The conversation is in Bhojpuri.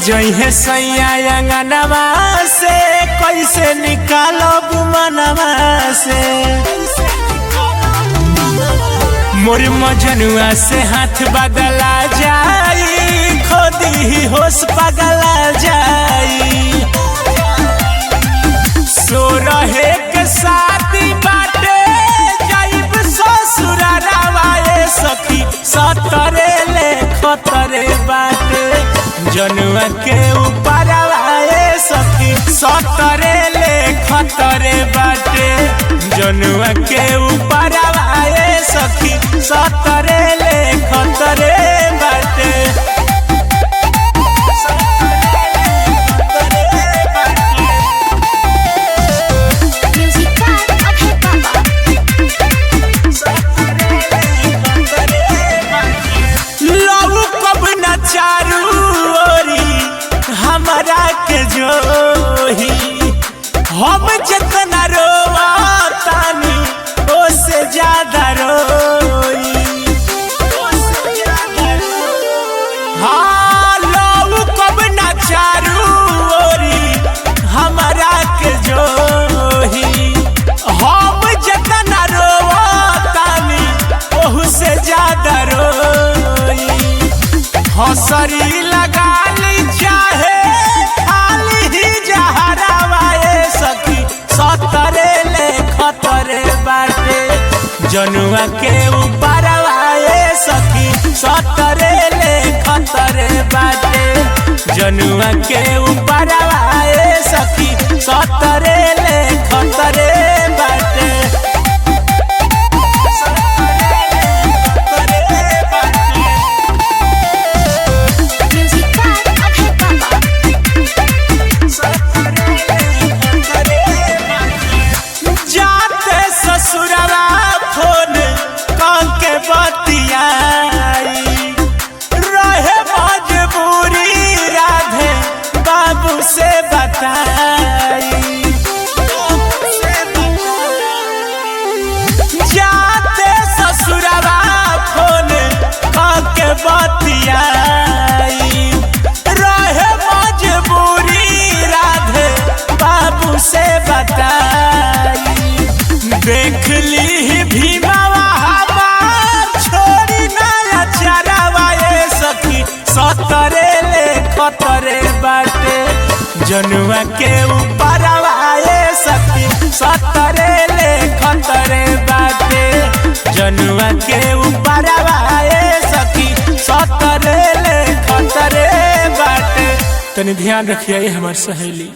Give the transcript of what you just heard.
जइहे सैया अंगनवा से कैसे निकालब मनवा से। मोर मजनुआ से हाथ बदला जाई खोदी होश पगला जाई। सो रहे के शादी बाटे जाइब ससुरालवा ए सखी सतरे ले खतरे बाटे। जनुआ के ऊपर आए सखी सतरे ले खतरे बाटे। जनुआ के ऊपर आए सखी सतरे ले खतरे बाटे। चारू ओरी हमरा के जोही हम जितना रोवातानी ओसे ज्यादा रोई। हाँ लऊ कब ना चारू ओरी हमरा के जोही हम जितना रोवातानी ओसे ज्यादा रोई। हसरी लगा ली चाहे खाली ही जहरावा ए सखी सतरे ले खतरे बाटे। जनुआ के ऊपर आए सखी सतरे ले खतरे बाटे। जनुआ के ऊपर आए सखी सतरे ले खतरे बाटे। ससुरवा फोन काके बतियाई रहे मजबूरी राधे बाबू से बताई। जाते ससुरवा फोन काके बतियाई रहे मजबूरी राधे बाबू से बताई। देख ली भीमावा हमार छोड़ी नया चरावा ए सखी सतरे ले खतरे बाटे। जनुआ के ऊपर आए सखी सतरे ले खतरे बाटे। जनुआ के ऊपर आए सखी सतरे ले खतरे बाटे। तनी ध्यान रखिए हमार सहेली।